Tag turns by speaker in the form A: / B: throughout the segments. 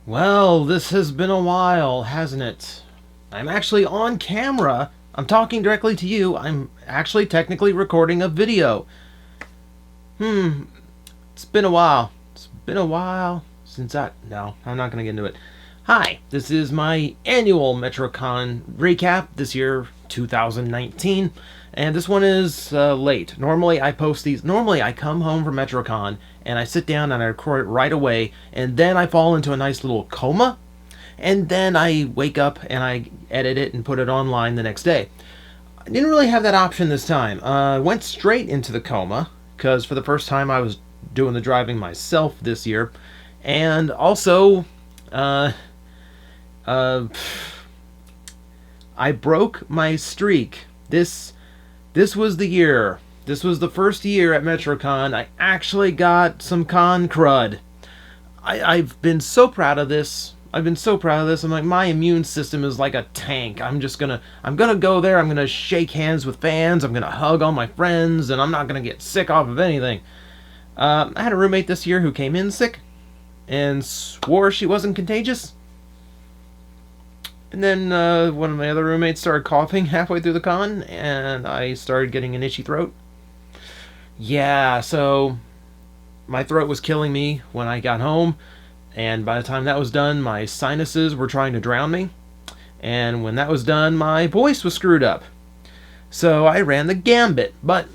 A: Well, this has been a while, hasn't it? I'm actually on camera. I'm talking directly to you. I'm actually technically recording a video. It's been a while. It's been a while since No, I'm not going to get into it. Hi, this is my annual Metrocon recap this year, 2019. And this one is late. Normally I post these. Normally I come home from Metrocon and I sit down and I record it right away, and then I fall into a nice little coma, and then I wake up and I edit it and put it online the next day. I didn't really have that option this time. I went straight into the coma because for the first time I was doing the driving myself this year, and also I broke my streak. This was the year. This was the first year at Metrocon I actually got some con crud. I've been so proud of this. I'm like, my immune system is like a tank. I'm gonna go there. I'm gonna shake hands with fans. I'm gonna hug all my friends, and I'm not gonna get sick off of anything. I had a roommate this year who came in sick and swore she wasn't contagious. And then one of my other roommates started coughing halfway through the con, and I started getting an itchy throat. Yeah, so my throat was killing me when I got home, and by the time that was done, my sinuses were trying to drown me. And when that was done, my voice was screwed up. So I ran the gambit, but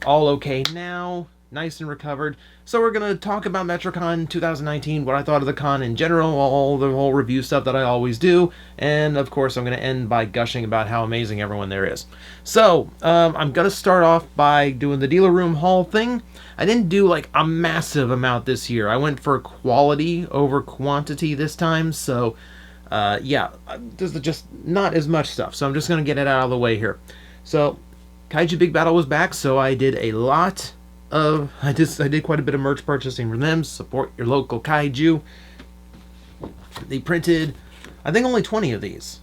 A: all okay now, nice and recovered. So we're going to talk about Metrocon 2019, what I thought of the con in general, all the whole review stuff that I always do, and of course I'm going to end by gushing about how amazing everyone there is. So, I'm going to start off by doing the dealer room haul thing. I didn't do like a massive amount this year. I went for quality over quantity this time, so yeah, there's just not as much stuff, so I'm just going to get it out of the way here. So, Kaiju Big Battle was back, so I did a lot I did quite a bit of merch purchasing from them. Support your local kaiju. They printed, I think, only 20 of these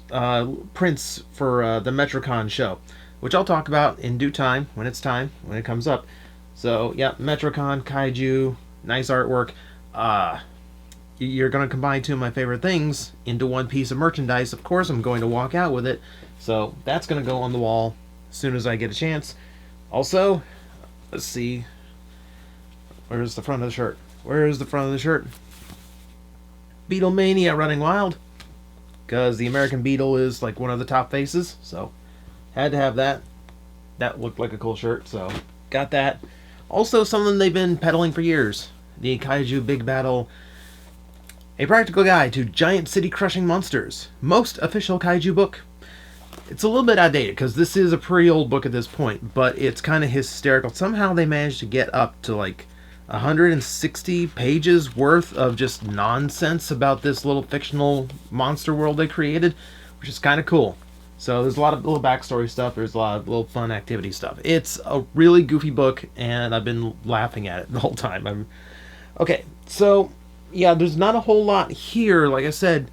A: prints for the Metrocon show, which I'll talk about in due time, when it comes up. So, yeah, Metrocon, kaiju, nice artwork. You're going to combine two of my favorite things into one piece of merchandise. Of course, I'm going to walk out with it. So, that's going to go on the wall as soon as I get a chance. Also, let's see. Where's the front of the shirt? Beatlemania running wild. Because the American Beetle is like one of the top faces. So, had to have that. That looked like a cool shirt, so got that. Also, something they've been peddling for years. The Kaiju Big Battle. A practical guide to giant city crushing monsters. Most official kaiju book. It's a little bit outdated because this is a pretty old book at this point, but it's kind of hysterical. Somehow they managed to get up to like 160 pages worth of just nonsense about this little fictional monster world they created, which is kind of cool. So there's a lot of little backstory stuff. There's a lot of little fun activity stuff. It's a really goofy book, and I've been laughing at it the whole time. Okay, so yeah, there's not a whole lot here. Like I said,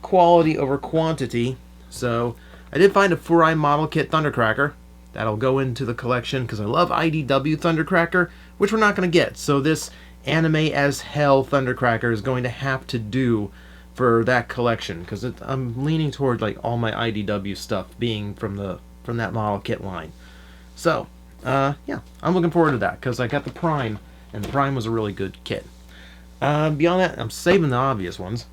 A: quality over quantity. So I did find a Furai model kit Thundercracker. That'll go into the collection because I love IDW Thundercracker, which we're not going to get. So this anime as hell Thundercracker is going to have to do for that collection because I'm leaning toward like all my IDW stuff being from that model kit line. So yeah, I'm looking forward to that because I got the Prime, and the Prime was a really good kit. Beyond that, I'm saving the obvious ones.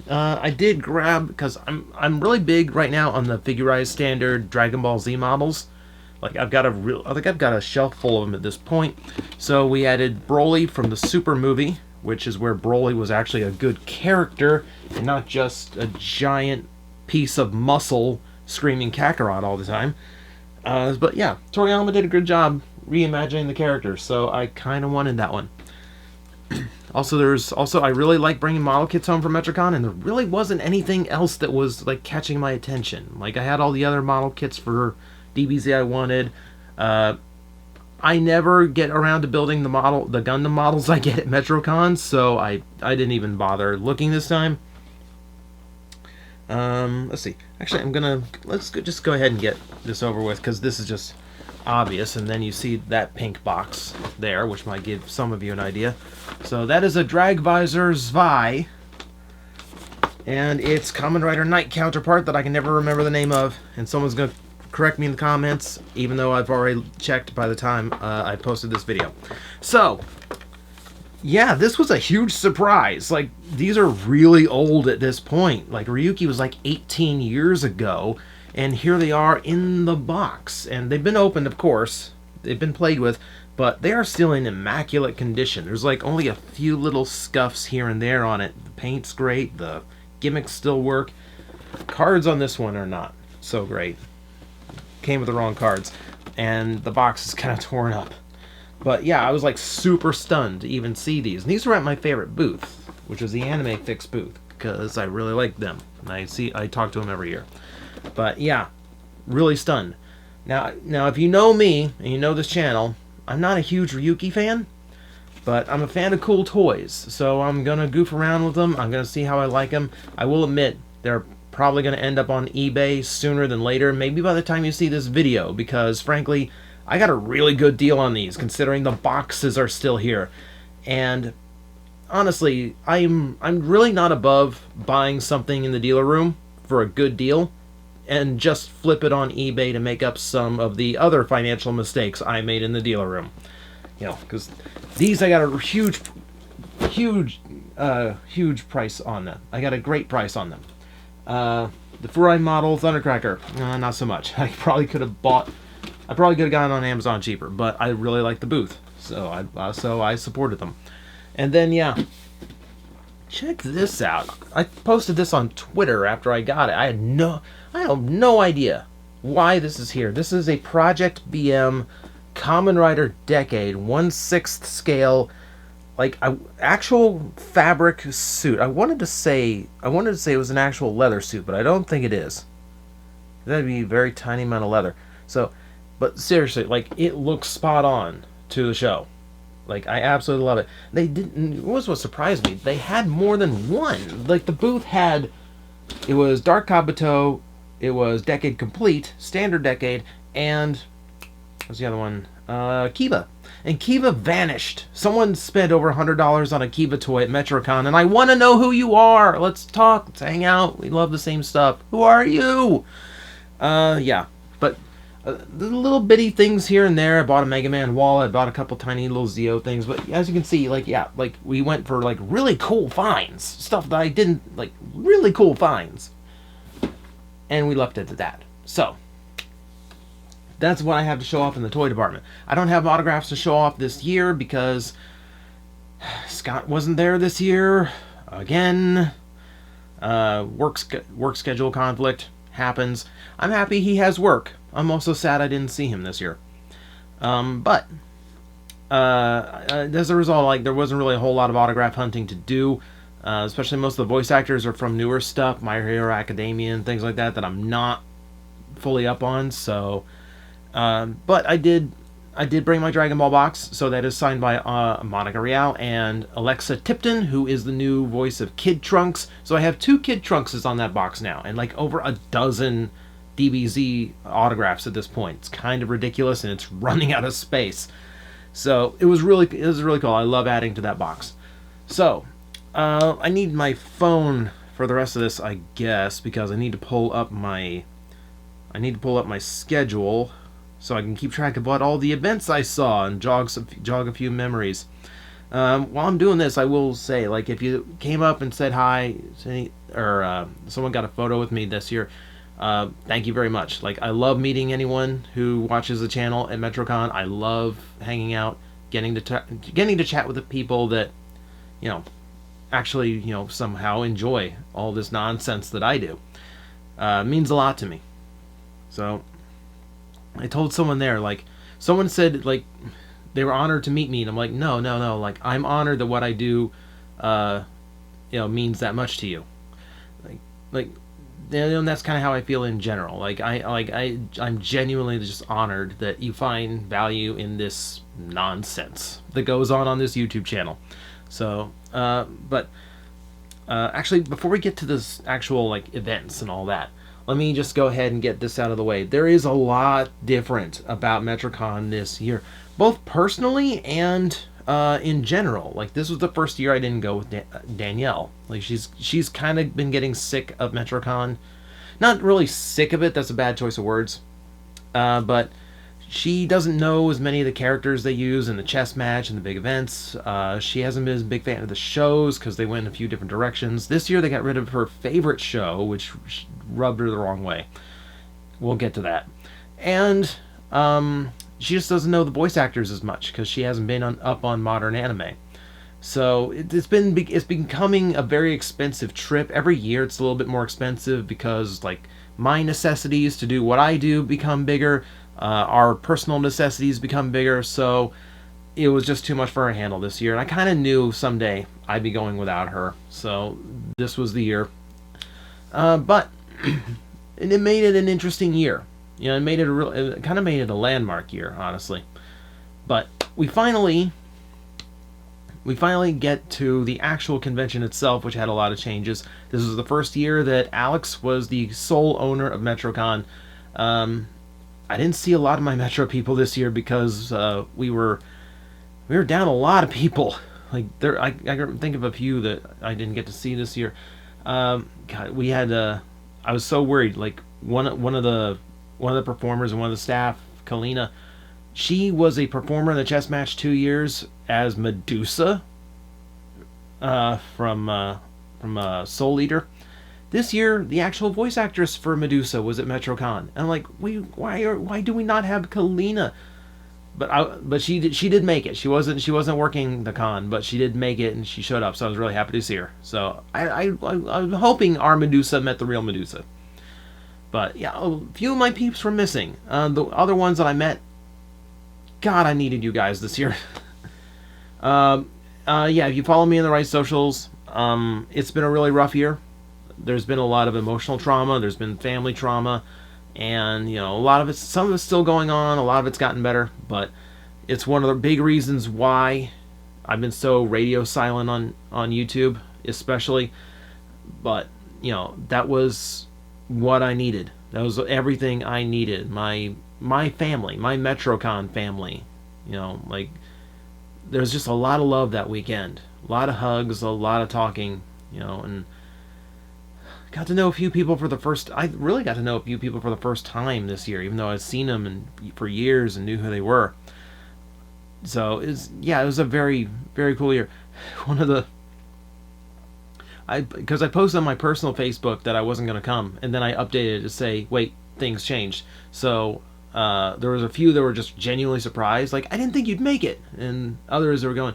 A: I did grab, because I'm really big right now on the figurized standard Dragon Ball Z models. Like I think I've got a shelf full of them at this point. So we added Broly from the Super movie, which is where Broly was actually a good character and not just a giant piece of muscle screaming Kakarot all the time. But yeah, Toriyama did a good job reimagining the character, so I kind of wanted that one. Also, I really like bringing model kits home from Metrocon, and there really wasn't anything else that was like catching my attention. Like I had all the other model kits for DBZ I wanted. I never get around to building the Gundam models I get at Metrocon, so I didn't even bother looking this time. Let's see. Actually, let's just go ahead and get this over with because this is just obvious, and then you see that pink box there, which might give some of you an idea. So that is a Drag Visor Zwei And it's Kamen Rider Night counterpart that I can never remember the name of. And someone's going to correct me in the comments, even though I've already checked by the time I posted this video. So, yeah, this was a huge surprise. Like, these are really old at this point. Like, Ryuki was like 18 years ago, and here they are in the box. And they've been opened, of course. They've been played with, but they are still in immaculate condition. There's like only a few little scuffs here and there on it. The paint's great, the gimmicks still work. Cards on this one are not so great. Came with the wrong cards, and the box is kind of torn up. But yeah, I was like super stunned to even see these. And these were at my favorite booth, which was the Anime Fix booth, because I really liked them. And I talk to them every year. But yeah, really stunned. Now, if you know me and you know this channel, I'm not a huge Ryuki fan, but I'm a fan of cool toys. So I'm gonna goof around with them. I'm gonna see how I like them. I will admit they're probably going to end up on eBay sooner than later, maybe by the time you see this video, because frankly, I got a really good deal on these, considering the boxes are still here. And honestly, I'm really not above buying something in the dealer room for a good deal and just flip it on eBay to make up some of the other financial mistakes I made in the dealer room. You know, because these I got a huge price on them. I got a great price on them. The Furai model Thundercracker, not so much. I probably could have gotten it on Amazon cheaper, but I really like the booth, so I supported them. And then yeah, check this out. I posted this on Twitter after I got it. I have no idea why this is here. This is a Project BM Kamen Rider Decade 1/6 scale. Like actual fabric suit. I wanted to say it was an actual leather suit, but I don't think it is. That'd be a very tiny amount of leather. So, but seriously, like it looks spot on to the show. Like I absolutely love it. They didn't. What surprised me? They had more than one. Like the booth had. It was Dark Kabuto. It was Decade Complete, Standard Decade, and what's the other one? Kiba. And Kiba vanished. Someone spent over $100 on a Kiba toy at Metrocon, and I want to know who you are. Let's talk. Let's hang out. We love the same stuff. Who are you? Yeah. But the little bitty things here and there. I bought a Mega Man wall. I bought a couple tiny little Zeo things. But as you can see, like, yeah, like we went for like really cool finds. Stuff that I didn't, like, really cool finds. And we left it at that. So, that's what I have to show off in the toy department. I don't have autographs to show off this year because Scott wasn't there this year. Again, work schedule conflict happens. I'm happy he has work. I'm also sad I didn't see him this year. But as a result, like there wasn't really a whole lot of autograph hunting to do. Especially most of the voice actors are from newer stuff, My Hero Academia and things like that I'm not fully up on. So. But I did bring my Dragon Ball box, so that is signed by Monica Rial and Alexa Tipton, who is the new voice of Kid Trunks. So I have 2 Kid Trunkses on that box now, and like over a dozen DBZ autographs at this point. It's kind of ridiculous, and it's running out of space. So it was really cool. I love adding to that box. So I need my phone for the rest of this, I guess, because I need to pull up my schedule. So I can keep track of what all the events I saw and jog a few memories. While I'm doing this, I will say, like, if you came up and said hi, or someone got a photo with me this year, thank you very much. Like, I love meeting anyone who watches the channel at Metrocon. I love hanging out, getting to chat with the people that, you know, actually, you know, somehow enjoy all this nonsense that I do. It means a lot to me. So I told someone there, like, someone said, like, they were honored to meet me, and I'm like, no, like, I'm honored that what I do, you know, means that much to you. Like, you know, and that's kind of how I feel in general. Like, I'm genuinely just honored that you find value in this nonsense that goes on this YouTube channel. So, actually, before we get to this actual, like, events and all that, let me just go ahead and get this out of the way. There is a lot different about Metrocon this year, both personally and in general. Like, this was the first year I didn't go with Danielle. Like, she's kind of been getting sick of Metrocon. Not really sick of it, that's a bad choice of words. But she doesn't know as many of the characters they use in the chess match and the big events. She hasn't been as a big fan of the shows because they went in a few different directions. This year they got rid of her favorite show, which rubbed her the wrong way. We'll get to that. And she just doesn't know the voice actors as much because she hasn't been up on modern anime. So it's becoming a very expensive trip. Every year it's a little bit more expensive because, like, my necessities to do what I do become bigger. Our personal necessities become bigger. So it was just too much for her to handle this year. And I kind of knew someday I'd be going without her. So this was the year. But it made it an interesting year. You know, it kind of made it a landmark year, honestly. But we finally get to the actual convention itself, which had a lot of changes. This was the first year that Alex was the sole owner of Metrocon. I didn't see a lot of my Metro people this year because we were down a lot of people. Like, I can think of a few that I didn't get to see this year. God, we had I was so worried. Like, one of the performers and one of the staff, Kalina, she was a performer in the chess match 2 years as Medusa from Soul Eater. This year, the actual voice actress for Medusa was at Metrocon. And I'm like, why do we not have Kalina? But she did make it. She wasn't working the con, but she did make it, and she showed up. So I was really happy to see her. So I'm hoping our Medusa met the real Medusa. But yeah, a few of my peeps were missing. The other ones that I met, God, I needed you guys this year. Yeah, if you follow me in the right socials, it's been a really rough year. There's been a lot of emotional trauma. There's been family trauma. And, you know, some of it's still going on. A lot of it's gotten better. But it's one of the big reasons why I've been so radio silent on YouTube, especially. But, you know, that was what I needed. That was everything I needed. My family, my Metrocon family. You know, like, there's just a lot of love that weekend. A lot of hugs, a lot of talking, you know, and got to know a few people I really got to know a few people for the first time this year, even though I'd seen them for years and knew who they were. So it was a very, very cool year. Because I posted on my personal Facebook that I wasn't going to come, and then I updated it to say, wait, things changed. So there was a few that were just genuinely surprised, like, I didn't think you'd make it, and others that were going.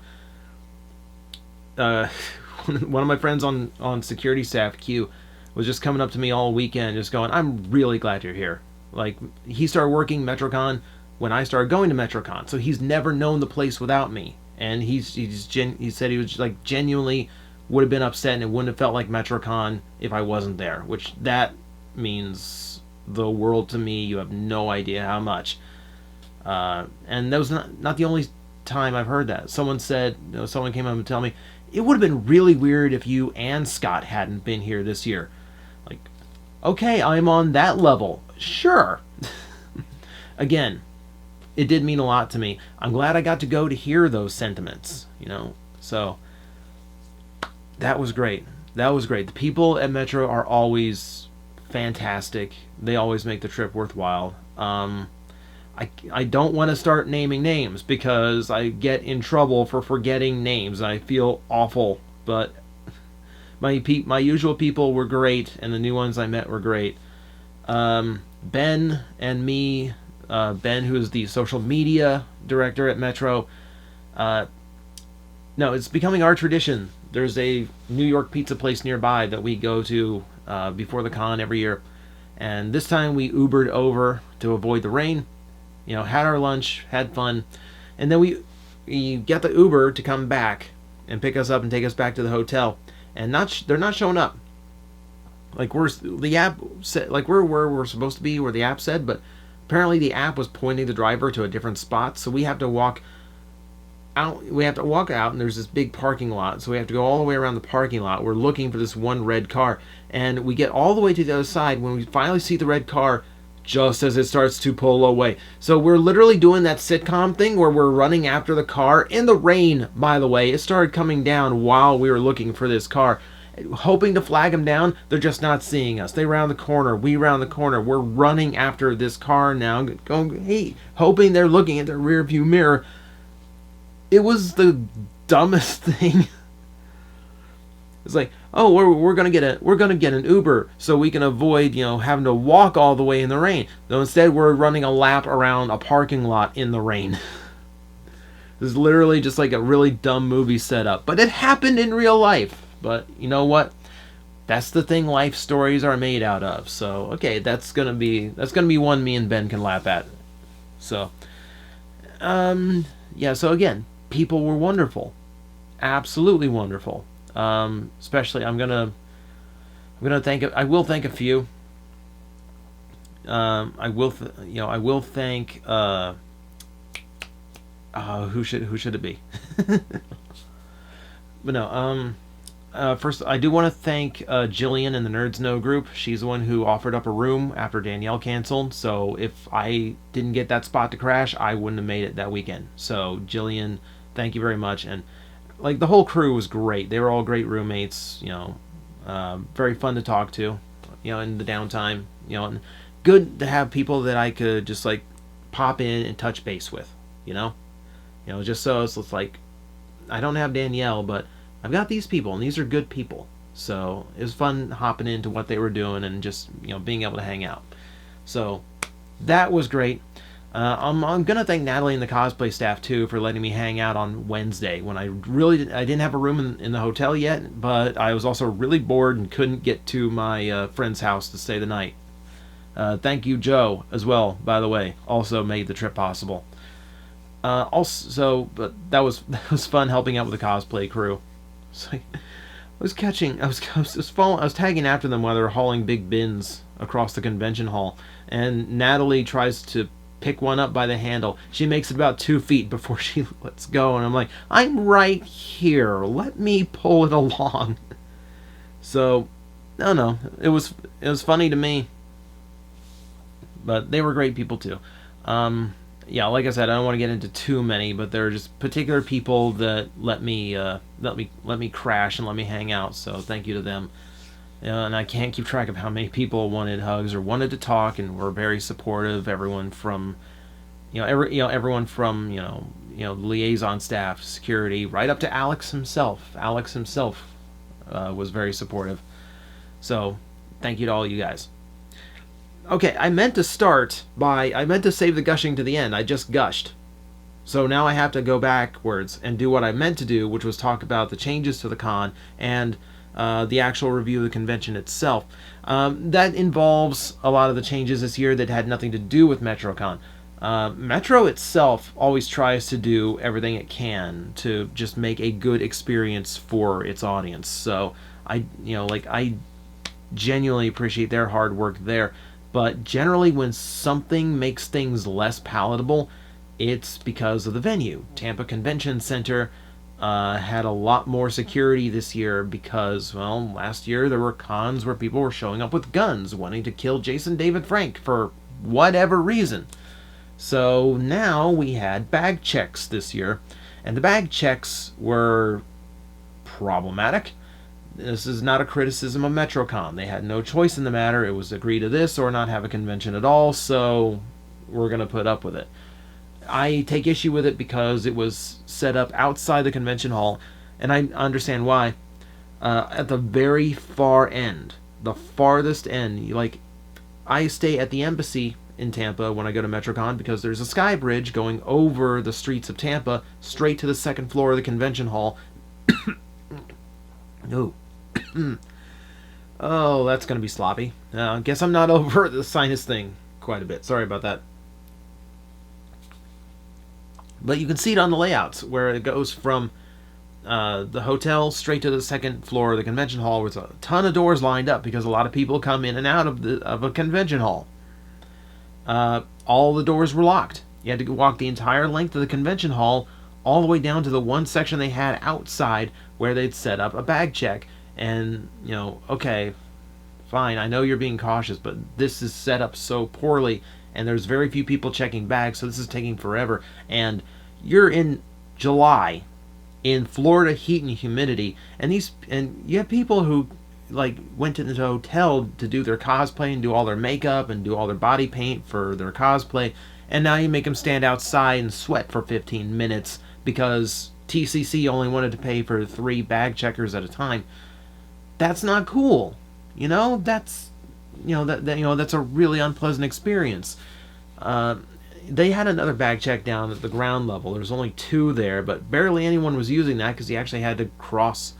A: One of my friends on security staff, Q, was just coming up to me all weekend, just going, I'm really glad you're here. Like, he started working Metrocon when I started going to Metrocon, so he's never known the place without me, and he said he was like genuinely would have been upset and it wouldn't have felt like Metrocon if I wasn't there, which that means the world to me. You have no idea how much. And that was not the only time I've heard that. Someone said, someone came up and told me, it would have been really weird if you and Scott hadn't been here this year. Like, okay, I'm on that level. Sure. Again, it did mean a lot to me. I'm glad I got to go to hear those sentiments, so that was great. The people at Metro are always fantastic. They always make the trip worthwhile. I don't want to start naming names because I get in trouble for forgetting names. I feel awful, but my usual people were great, and the new ones I met were great. Ben and me, Ben, who is the social media director at Metro. No, it's becoming our tradition. There's a New York pizza place nearby that we go to before the con every year, and this time we Ubered over to avoid the rain. Had our lunch, had fun, and then we get the Uber to come back and pick us up and take us back to the hotel, and they're not showing up. Like the app said, like we're where we're supposed to be, where the app said, but apparently the app was pointing the driver to a different spot, so we have to walk out. We have to walk out, and there's this big parking lot, so we have to go all the way around the parking lot. We're looking for this one red car, and we get all the way to the other side. When we finally see the red car, just as it starts to pull away. So we're literally doing that sitcom thing where we're running after the car in the rain, by the way. It started coming down while we were looking for this car, hoping to flag them down. They're just not seeing us. They round the corner. We round the corner. We're running after this car now, going, hey, hoping they're looking at their rear view mirror. It was the dumbest thing. It's like, oh, we're gonna get an Uber so we can avoid having to walk all the way in the rain. Though instead we're running a lap around a parking lot in the rain. This is literally just like a really dumb movie setup, but it happened in real life. But you know what? That's the thing life stories are made out of. So okay, that's gonna be one me and Ben can laugh at. So yeah. So again, people were wonderful, absolutely wonderful. Especially I will thank a few. I will thank who should it be? But no, first I do want to thank Jillian in the Nerds Know group. She's the one who offered up a room after Danielle canceled, so if I didn't get that spot to crash, I wouldn't have made it that weekend. So Jillian, thank you very much. And like, the whole crew was great. They were all great roommates, very fun to talk to, in the downtime, and good to have people that I could just like pop in and touch base with, just so it's like, I don't have Danielle, but I've got these people, and these are good people. So it was fun hopping into what they were doing and just, being able to hang out. So that was great. I'm gonna thank Natalie and the cosplay staff too for letting me hang out on Wednesday when I didn't have a room in the hotel yet, but I was also really bored and couldn't get to my friend's house to stay the night. Thank you, Joe, as well, by the way, also made the trip possible. But that was fun helping out with the cosplay crew. So I was tagging after them while they were hauling big bins across the convention hall, and Natalie tries to pick one up by the handle. She makes it about 2 feet before she lets go, and I'm like, I'm right here. Let me pull it along. So, no, it was funny to me, but they were great people too. Yeah, like I said, I don't want to get into too many, but there are just particular people that let me crash and let me hang out. So thank you to them. And I can't keep track of how many people wanted hugs or wanted to talk and were very supportive. Everyone from, everyone from liaison staff, security, right up to Alex himself. Alex himself was very supportive. So thank you to all you guys. Okay, I meant to save the gushing to the end. I just gushed. So now I have to go backwards and do what I meant to do, which was talk about the changes to the con and the actual review of the convention itself. That involves a lot of the changes this year that had nothing to do with Metrocon. Metro itself always tries to do everything it can to just make a good experience for its audience. So I genuinely appreciate their hard work there. But generally, when something makes things less palatable, it's because of the venue. Tampa Convention Center had a lot more security this year because, well, last year there were cons where people were showing up with guns, wanting to kill Jason David Frank for whatever reason. So now we had bag checks this year, and the bag checks were problematic. This is not a criticism of Metrocon. They had no choice in the matter. It was agree to this or not have a convention at all, so we're going to put up with it. I take issue with it because it was set up outside the convention hall, and I understand why. At the very far end, the farthest end, I stay at the embassy in Tampa when I go to Metrocon because there's a sky bridge going over the streets of Tampa straight to the second floor of the convention hall. No. Oh, that's going to be sloppy. I guess I'm not over the sinus thing quite a bit. Sorry about that. But you can see it on the layouts where it goes from the hotel straight to the second floor of the convention hall with a ton of doors lined up because a lot of people come in and out of a convention hall. All the doors were locked. You had to walk the entire length of the convention hall all the way down to the one section they had outside where they'd set up a bag check. And, okay, fine, I know you're being cautious, but this is set up so poorly, and there's very few people checking bags, so this is taking forever. And you're in July in Florida heat and humidity, and you have people who like went to the hotel to do their cosplay and do all their makeup and do all their body paint for their cosplay, and now you make them stand outside and sweat for 15 minutes because TCC only wanted to pay for 3 bag checkers at a time. That's not cool. That's that's a really unpleasant experience. They had another bag check down at the ground level. There's only 2 there, but barely anyone was using that because you actually had to cross.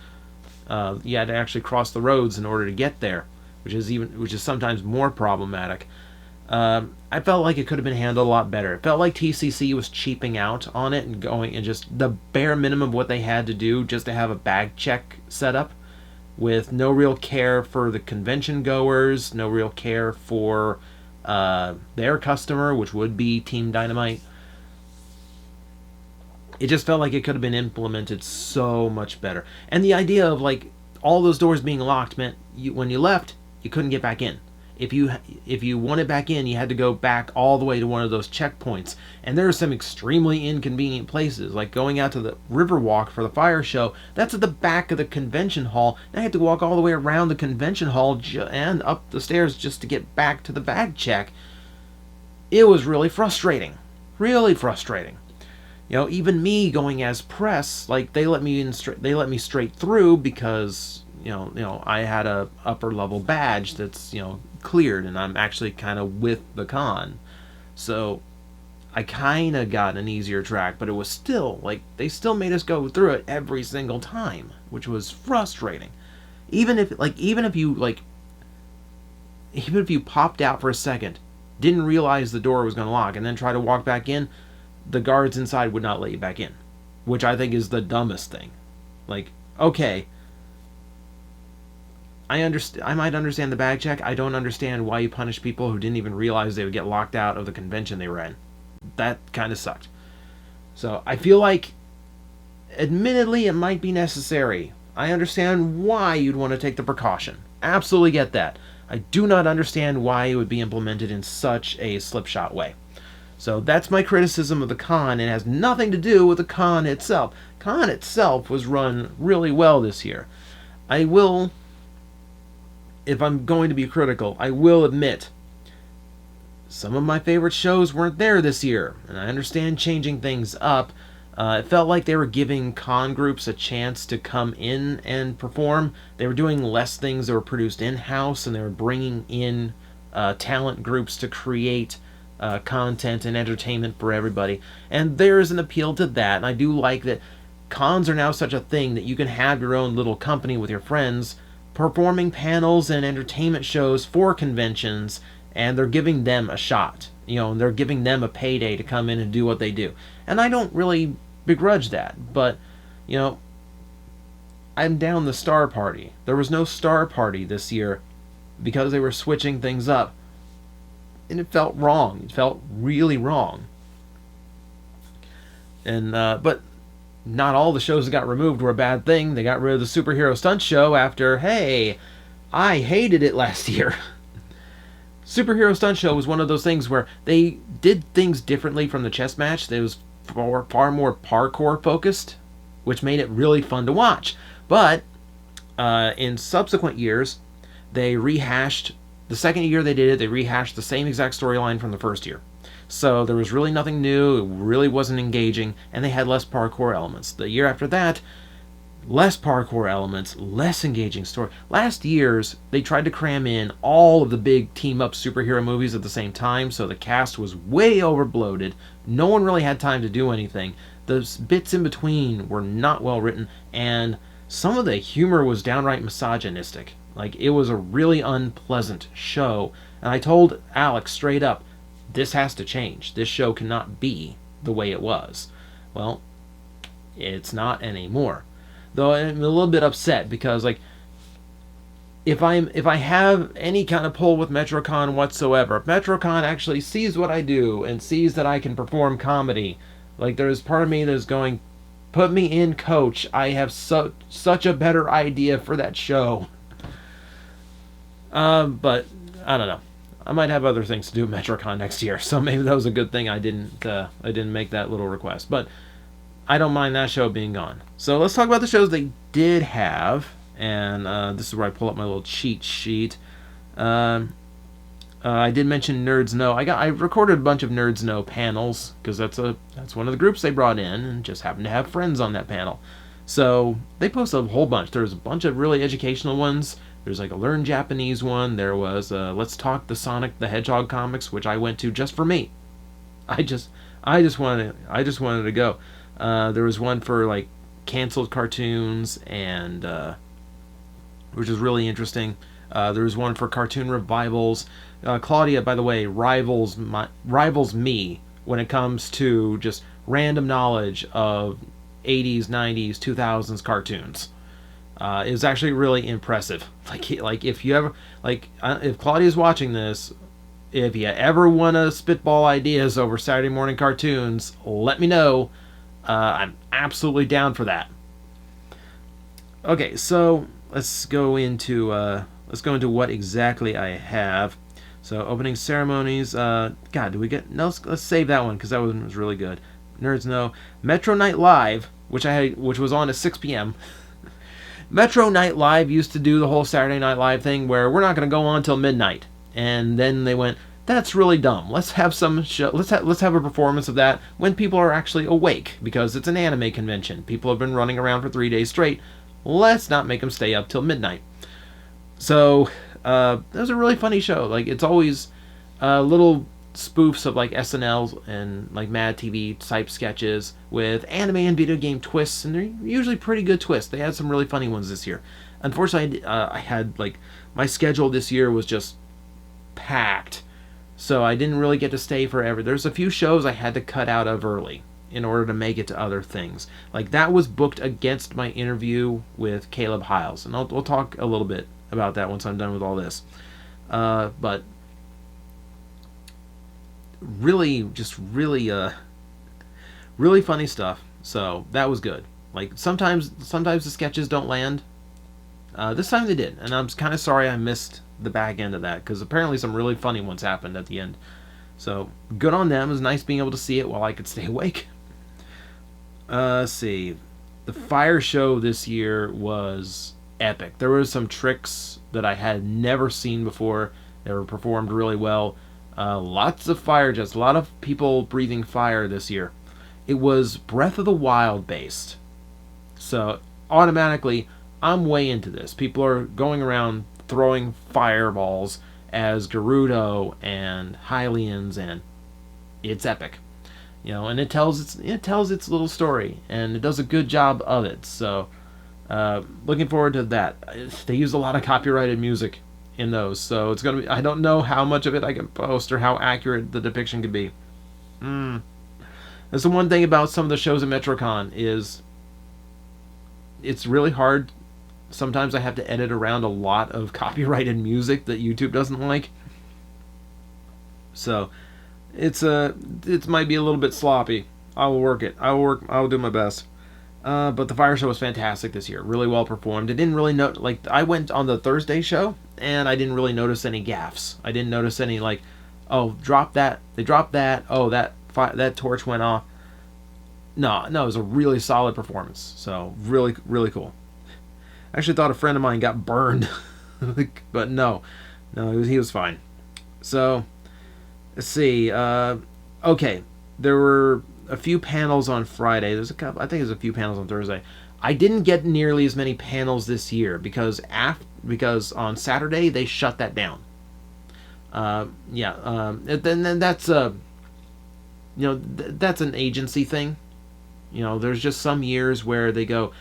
A: You had to actually cross the roads in order to get there, which is sometimes more problematic. I felt like it could have been handled a lot better. It felt like TCC was cheaping out on it and going and just the bare minimum of what they had to do just to have a bag check set up, with no real care for the convention goers, no real care for their customer, which would be Team Dynamite. It just felt like it could have been implemented so much better. And the idea of like all those doors being locked meant when you left, you couldn't get back in. If you wanted back in, you had to go back all the way to one of those checkpoints. And there are some extremely inconvenient places, like going out to the Riverwalk for the fire show. That's at the back of the convention hall. Now I had to walk all the way around the convention hall and up the stairs just to get back to the bag check. It was really frustrating. Really frustrating. Even me going as press, like they let me in they let me straight through because I had a upper level badge that's cleared, and I'm actually kind of with the con, so I kind of got an easier track. But it was still like they still made us go through it every single time, which was frustrating. Even if you popped out for a second, didn't realize the door was going to lock, and then try to walk back in, the guards inside would not let you back in, which I think is the dumbest thing. Like, okay, I might understand the bag check. I don't understand why you punish people who didn't even realize they would get locked out of the convention they were in. That kind of sucked. So I feel like, admittedly, it might be necessary. I understand why you'd want to take the precaution. Absolutely get that. I do not understand why it would be implemented in such a slipshod way. So that's my criticism of the con, and it has nothing to do with the con itself. Con itself was run really well this year. I will, if I'm going to be critical, I will admit some of my favorite shows weren't there this year, and I understand changing things up. It felt like they were giving con groups a chance to come in and perform. They were doing less things that were produced in-house, and they were bringing in talent groups to create content and entertainment for everybody. And there is an appeal to that, and I do like that cons are now such a thing that you can have your own little company with your friends performing panels and entertainment shows for conventions, and they're giving them a shot. They're giving them a payday to come in and do what they do. And I don't really begrudge that, but, I'm down the Star Party. There was no Star Party this year because they were switching things up. And it felt wrong. It felt really wrong. And, but not all the shows that got removed were a bad thing. They got rid of the superhero stunt show after, hey, I hated it last year. Superhero stunt show was one of those things where they did things differently from the chess match. It was far more parkour focused, which made it really fun to watch. But in subsequent years, they rehashed, the second year they did it, they rehashed the same exact storyline from the first year. So there was really nothing new, it really wasn't engaging, and they had less parkour elements. The year after that, less parkour elements, less engaging story. Last year's, they tried to cram in all of the big team-up superhero movies at the same time, so the cast was way overbloated. No one really had time to do anything. The bits in between were not well written, and some of the humor was downright misogynistic. Like, it was a really unpleasant show, and I told Alex straight up, this has to change. This show cannot be the way it was. Well, it's not anymore. Though I'm a little bit upset because, like, if I have any kind of pull with Metrocon whatsoever, if Metrocon actually sees what I do and sees that I can perform comedy, like, there's part of me that's going, put me in, coach. I have such a better idea for that show. But I don't know. I might have other things to do at Metrocon next year, so maybe that was a good thing I didn't make that little request. But I don't mind that show being gone. So let's talk about the shows they did have, and this is where I pull up my little cheat sheet. I did mention Nerds Know. I recorded a bunch of Nerds Know panels because that's one of the groups they brought in, and just happened to have friends on that panel. So they posted a whole bunch. There's a bunch of really educational ones. There's like a Learn Japanese one. There was Let's Talk the Sonic the Hedgehog comics, which I went to just for me. I just wanted to go. There was one for like canceled cartoons, and which is really interesting. There was one for cartoon revivals. Claudia, by the way, rivals me when it comes to just random knowledge of 80s, 90s, 2000s cartoons. It was actually really impressive. Like if you ever if Claudia's watching this, if you ever want to spitball ideas over Saturday morning cartoons, let me know. I'm absolutely down for that. Okay, so let's go into what exactly I have. So opening ceremonies. God, do we get? No, let's save that one because that one was really good. Nerds Know. Metro Night Live, which was on at 6 p.m. Metro Night Live used to do the whole Saturday Night Live thing where we're not going to go on till midnight, and then they went, that's really dumb. Let's have some show. Let's have a performance of that when people are actually awake because it's an anime convention. People have been running around for 3 days straight. Let's not make them stay up till midnight. So that was a really funny show. Like it's always little spoofs of like SNL and like Mad TV type sketches with anime and video game twists, and they're usually pretty good twists. They had some really funny ones this year. Unfortunately, I had like my schedule this year was just packed, so I didn't really get to stay forever. There's a few shows I had to cut out of early in order to make it to other things. Like that was booked against my interview with Caleb Hyles, and we'll talk a little bit about that once I'm done with all this. But really funny stuff. So that was good. Like sometimes the sketches don't land. This time they did, and I'm kind of sorry I missed the back end of that because apparently some really funny ones happened at the end. So good on them. It was nice being able to see it while I could stay awake. Let's see. The fire show this year was epic. There were some tricks that I had never seen before. They were performed really well. Lots of fire jets. A lot of people breathing fire this year. It was Breath of the Wild based. So automatically, I'm way into this. People are going around throwing fireballs as Gerudo and Hylians, and it's epic. And it tells its little story, and it does a good job of it. So looking forward to that. They use a lot of copyrighted music in those, so it's gonna be. I don't know how much of it I can post or how accurate the depiction could be. That's the one thing about some of the shows at Metrocon is it's really hard. Sometimes I have to edit around a lot of copyrighted music that YouTube doesn't like. So it might be a little bit sloppy. I will work it. I will do my best. But the fire show was fantastic this year. Really well performed. I didn't really know, like, I went on the Thursday show and I didn't really notice any gaffes. I didn't notice any like, oh, drop that. They dropped that. Oh, that torch went off. No, it was a really solid performance. So really, really cool. I actually thought a friend of mine got burned, but no, he was fine. So let's see. Okay, there were a few panels on Friday. There's a couple. I think there's a few panels on Thursday. I didn't get nearly as many panels this year because on Saturday they shut that down. Then that's that's an agency thing. There's just some years where they go,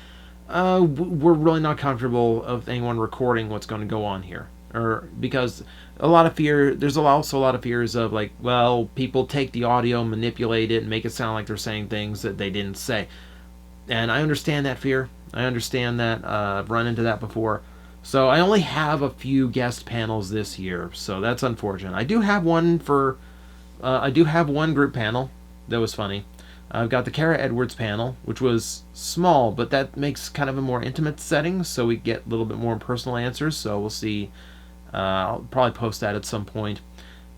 A: we're really not comfortable of anyone recording what's going to go on here, or because there's also a lot of fears of like, well, people take the audio, manipulate it, and make it sound like they're saying things that they didn't say. And I understand that fear. I understand that. I've run into that before. So I only have a few guest panels this year, so that's unfortunate. I do have one group panel that was funny. I've got the Kara Edwards panel, which was small, but that makes kind of a more intimate setting, so we get a little bit more personal answers. So we'll see I'll probably post that at some point.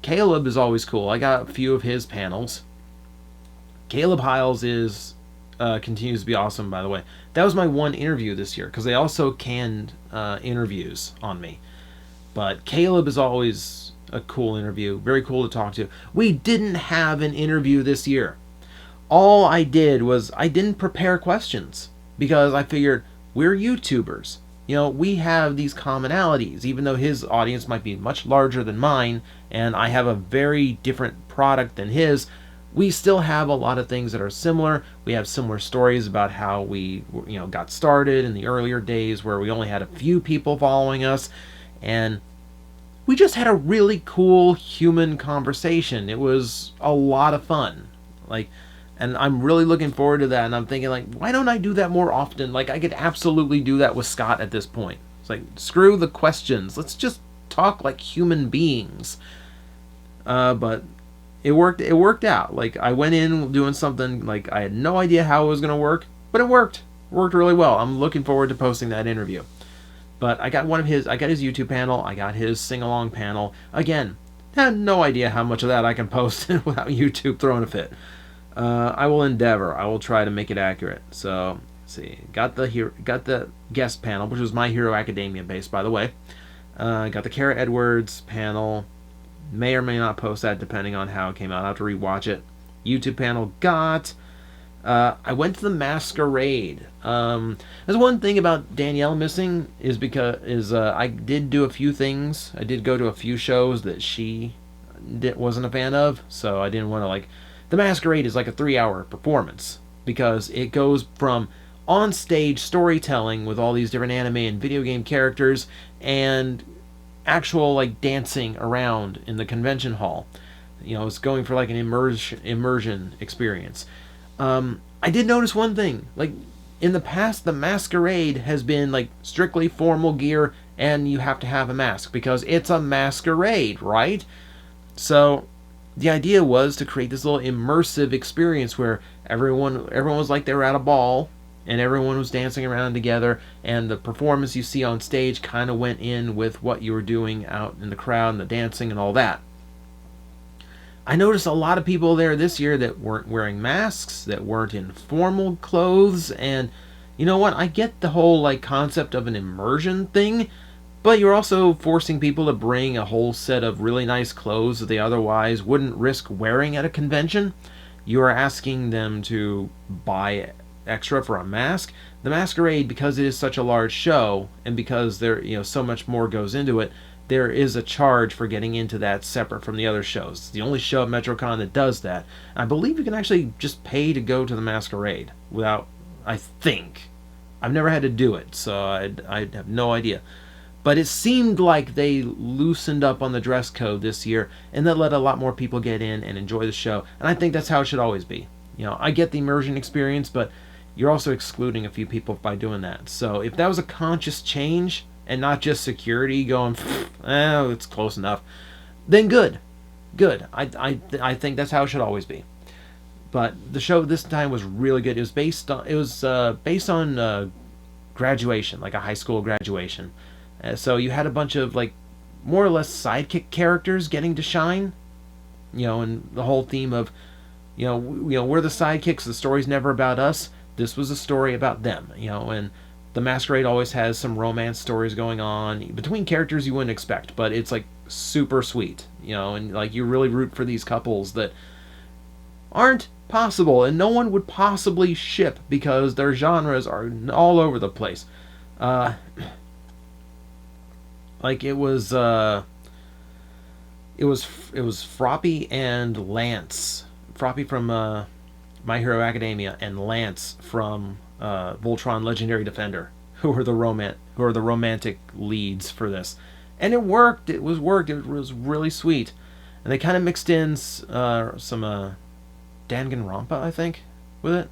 A: Caleb is always cool. I got a few of his panels. Caleb Hyles is continues to be awesome, by the way. That was my one interview this year, because they also canned interviews on me. But Caleb is always a cool interview. Very cool to talk to. We didn't have an interview this year. All I did was I didn't prepare questions, because I figured we're YouTubers. We have these commonalities, even though his audience might be much larger than mine, and I have a very different product than his. We still have a lot of things that are similar. We have similar stories about how we, got started in the earlier days where we only had a few people following us, and we just had a really cool human conversation. It was a lot of fun. And I'm really looking forward to that, and I'm thinking, why don't I do that more often? I could absolutely do that with Scott at this point. It's screw the questions. Let's just talk like human beings. But it worked out. I went in doing something, I had no idea how it was going to work, but it worked. It worked really well. I'm looking forward to posting that interview. But I got his YouTube panel, I got his sing-along panel. Again, had no idea how much of that I can post without YouTube throwing a fit. I will endeavor. I will try to make it accurate. So, let's see. Got the guest panel, which was My Hero Academia based, by the way. Got the Kara Edwards panel. May or may not post that depending on how it came out. I'll have to rewatch it. YouTube panel got. I went to the Masquerade. There's one thing about Danielle missing is I did do a few things. I did go to a few shows that she wasn't a fan of, so I didn't want to The Masquerade is like a 3-hour performance, because it goes from on-stage storytelling with all these different anime and video game characters and actual dancing around in the convention hall. It's going for an immersion experience. I did notice one thing. In the past, the Masquerade has been strictly formal gear, and you have to have a mask because it's a masquerade, right? So the idea was to create this little immersive experience where everyone was like they were at a ball, and everyone was dancing around together, and the performance you see on stage kind of went in with what you were doing out in the crowd and the dancing and all that. I noticed a lot of people there this year that weren't wearing masks, that weren't in formal clothes, and you know what? I get the whole concept of an immersion thing, but you're also forcing people to bring a whole set of really nice clothes that they otherwise wouldn't risk wearing at a convention. You are asking them to buy extra for a mask. The Masquerade, because it is such a large show, and because there so much more goes into it, there is a charge for getting into that separate from the other shows. It's the only show at Metrocon that does that. I believe you can actually just pay to go to the Masquerade without, I think. I've never had to do it, so I have no idea. But it seemed like they loosened up on the dress code this year, and that let a lot more people get in and enjoy the show. And I think that's how it should always be. I get the immersion experience, but you're also excluding a few people by doing that. So if that was a conscious change, and not just security going, it's close enough, then good. I think that's how it should always be. But the show this time was really good. It was based on graduation, like a high school graduation. So you had a bunch of more or less sidekick characters getting to shine, and the whole theme of, we're the sidekicks. The story's never about us. This was a story about them, and the Masquerade always has some romance stories going on between characters you wouldn't expect, but it's super sweet, and you really root for these couples that aren't possible and no one would possibly ship because their genres are all over the place. It was Froppy and Lance. Froppy from My Hero Academia and Lance from Voltron Legendary Defender, who are the romantic leads for this, and it worked. It was really sweet, and they kind of mixed in some Danganronpa, I think, with it.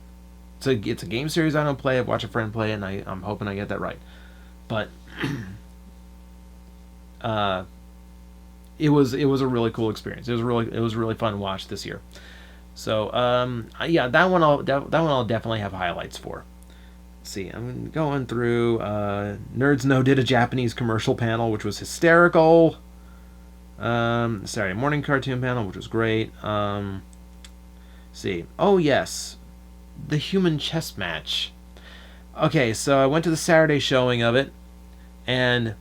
A: It's a game series I don't play. I've watched a friend play it, and I'm hoping I get that right. But it was a really cool experience. It was really fun to watch this year. So yeah, that one I'll definitely have highlights for. see, I'm going through. Nerds Know did a Japanese commercial panel, which was hysterical. Saturday morning cartoon panel, which was great. See, oh yes, the human chess match. Okay, so I went to the Saturday showing of it, and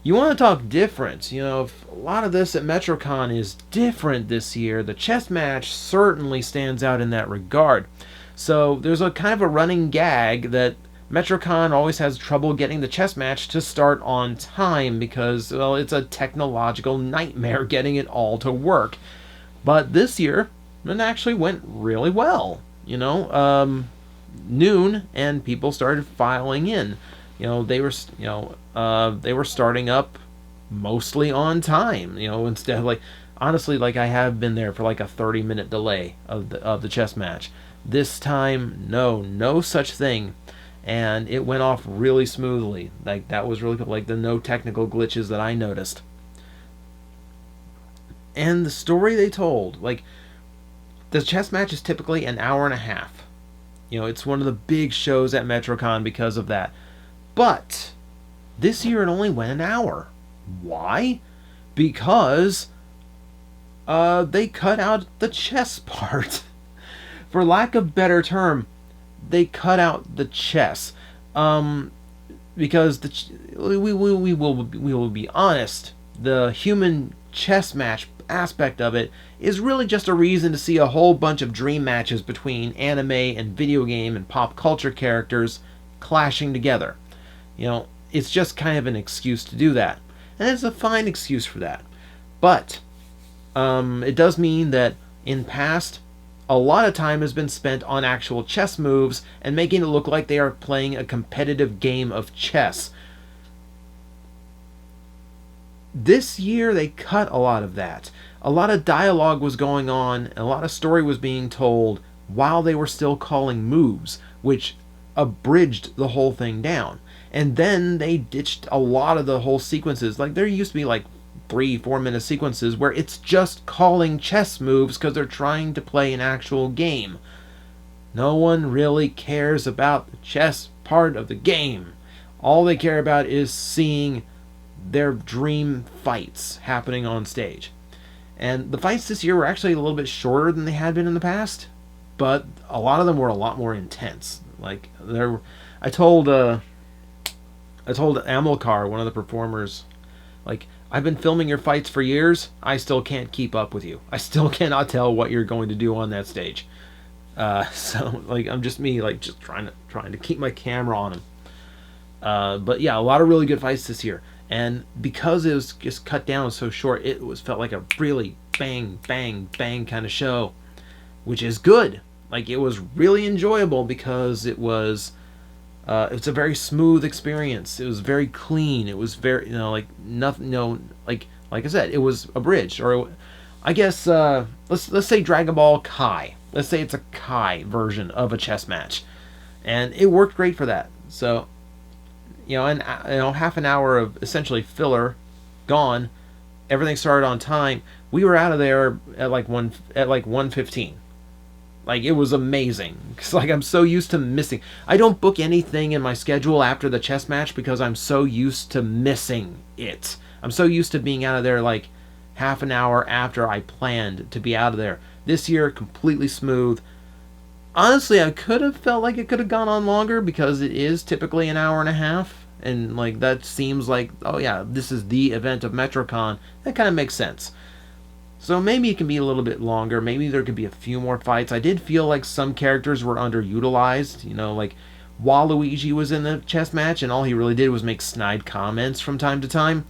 A: you want to talk difference. You know, a lot of this at Metrocon is different this year. The chess match certainly stands out in that regard. So there's a kind of a running gag that Metrocon always has trouble getting the chess match to start on time because, well, it's a technological nightmare getting it all to work. But this year, it actually went really well. You know, noon and people started filing in. You know, they were starting up mostly on time. You know, instead of like, honestly, like I have been there for like a 30-minute delay of the chess match. This time, no such thing, and it went off really smoothly. Like that was really cool. Like the no technical glitches that I noticed, and the story they told. Like the chess match is typically an hour and a half. You know, it's one of the big shows at Metrocon because of that. But this year it only went an hour. Why? Because they cut out the chess part. For lack of better term, they cut out the chess. Because we will be honest, the human chess match aspect of it is really just a reason to see a whole bunch of dream matches between anime and video game and pop culture characters clashing together. You know, it's just kind of an excuse to do that. And it's a fine excuse for that. But it does mean that in past, a lot of time has been spent on actual chess moves and making it look like they are playing a competitive game of chess. This year they cut a lot of that. A lot of dialogue was going on, and a lot of story was being told while they were still calling moves, which abridged the whole thing down. And then they ditched a lot of the whole sequences. Like there used to be like 3-4 minute sequences where it's just calling chess moves because they're trying to play an actual game. No one really cares about the chess part of the game. All they care about is seeing their dream fights happening on stage. And the fights this year were actually a little bit shorter than they had been in the past, but a lot of them were a lot more intense. Like I told Amilcar, one of the performers, like, I've been filming your fights for years. I still can't keep up with you. I still cannot tell what you're going to do on that stage. So like I'm just me, like just trying to keep my camera on him. But yeah, a lot of really good fights this year. And because it was just cut down so short, it felt like a really bang, bang, bang kind of show, which is good. Like it was really enjoyable because it's a very smooth experience. It was very clean. It was very, like nothing, like I said, it was abridged, or I guess let's say Dragon Ball Kai. Let's say it's a Kai version of a chess match, and it worked great for that. So, and half an hour of essentially filler gone. Everything started on time. We were out of there at like 1:15. Like it was amazing. Cause like I'm so used to missing. I don't book anything in my schedule after the chess match because I'm so used to missing it. I'm so used to being out of there like half an hour after I planned to be out of there. This year, completely smooth. Honestly, I could have felt like it could have gone on longer because it is typically an hour and a half. And like that seems like, oh yeah, this is the event of Metrocon. That kind of makes sense. So maybe it can be a little bit longer. Maybe there could be a few more fights. I did feel like some characters were underutilized. Like Waluigi was in the chess match and all he really did was make snide comments from time to time.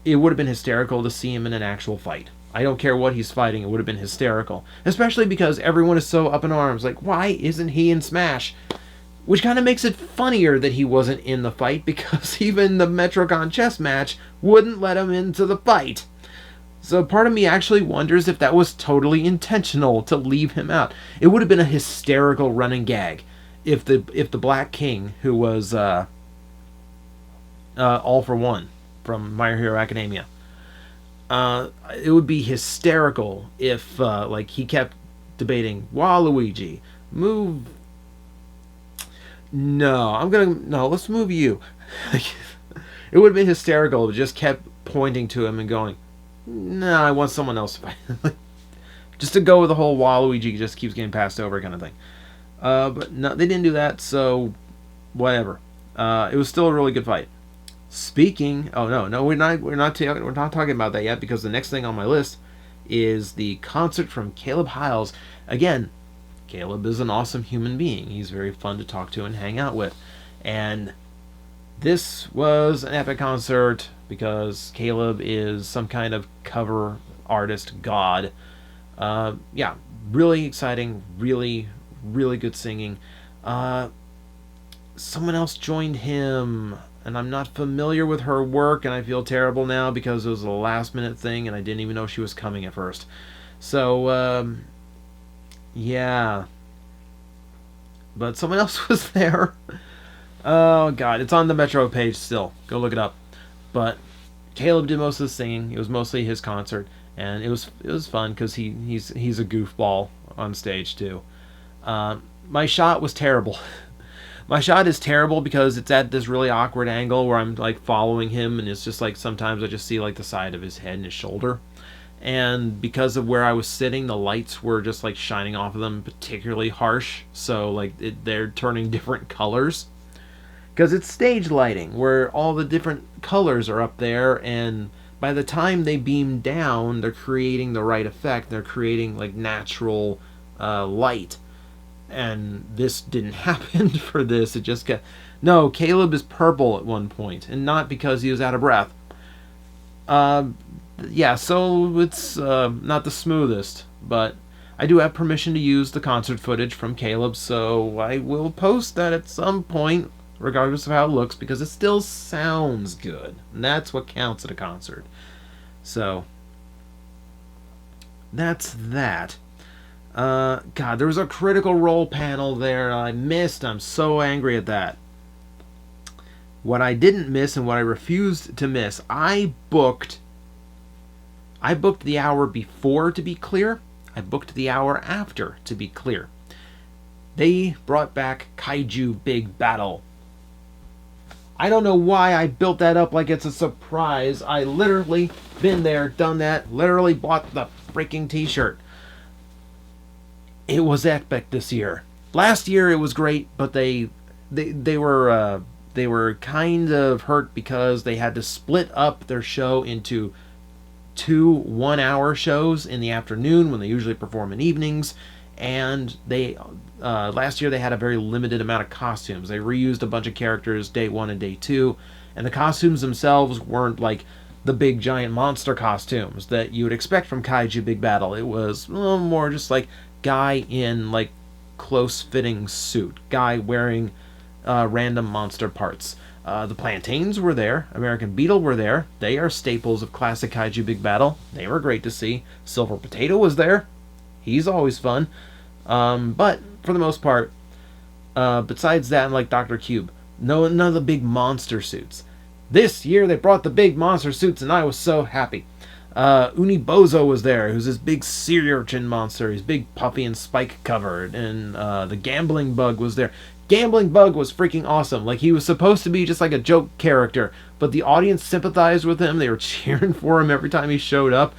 A: It would have been hysterical to see him in an actual fight. I don't care what he's fighting, it would have been hysterical. Especially because everyone is so up in arms. Like, why isn't he in Smash? Which kind of makes it funnier that he wasn't in the fight because even the Metrocon chess match wouldn't let him into the fight. So part of me actually wonders if that was totally intentional to leave him out. It would have been a hysterical running gag if the Black King, who was All for One from My Hero Academia, it would be hysterical if like he kept debating Waluigi, move. no, let's move you. It would have been hysterical if it just kept pointing to him and going, no, I want someone else to fight. Just to go with the whole Waluigi just keeps getting passed over kind of thing. But no, they didn't do that, so whatever. It was still a really good fight. Speaking, oh no, we're not talking about that yet, because the next thing on my list is the concert from Caleb Hyles. Again, Caleb is an awesome human being. He's very fun to talk to and hang out with. And this was an epic concert because Caleb is some kind of cover artist god. Yeah, really exciting, really, really good singing. Someone else joined him, and I'm not familiar with her work, and I feel terrible now because it was a last minute thing and I didn't even know she was coming at first. So, yeah. But someone else was there. Oh god, it's on the Metro page still. Go look it up. But Caleb did most of the singing. It was mostly his concert, and it was fun because he's a goofball on stage too. My shot was terrible. My shot is terrible because it's at this really awkward angle where I'm like following him, and it's just like sometimes I just see like the side of his head and his shoulder. And because of where I was sitting, the lights were just like shining off of them particularly harsh, so like they're turning different colors. Because it's stage lighting where all the different colors are up there, and by the time they beam down, they're creating the right effect. They're creating like natural light. And this didn't happen for this. It just got... No, Caleb is purple at one point, and not because he was out of breath. Yeah, so it's not the smoothest, but I do have permission to use the concert footage from Caleb, so I will post that at some point, regardless of how it looks, because it still sounds good, and that's what counts at a concert. So, that's that. God, there was a Critical Role panel there I missed. I'm so angry at that. What I didn't miss and what I refused to miss, I booked the hour before to be clear. I booked the hour after to be clear. They brought back Kaiju Big Battle. I don't know why I built that up like it's a surprise. I literally been there, done that, literally bought the freaking t-shirt. It was epic this year. Last year it was great, but they were kind of hurt because they had to split up their show into 2 1-hour shows in the afternoon when they usually perform in evenings, and they last year they had a very limited amount of costumes. They reused a bunch of characters day 1 and day 2, and the costumes themselves weren't like the big giant monster costumes that you would expect from Kaiju Big Battle. It was a little more just like guy in like close-fitting suit, guy wearing random monster parts. The Plantains were there. American Beetle were there. They are staples of classic Kaiju Big Battle. They were great to see. Silver Potato was there. He's always fun. But for the most part, besides that and like Dr. Cube, none of the big monster suits. This year they brought the big monster suits, and I was so happy. Unibozo was there, who's this big sea urchin monster. He's big, puffy, and spike covered. And the Gambling Bug was there. Gambling Bug was freaking awesome. Like, he was supposed to be just like a joke character, but the audience sympathized with him. They were cheering for him every time he showed up.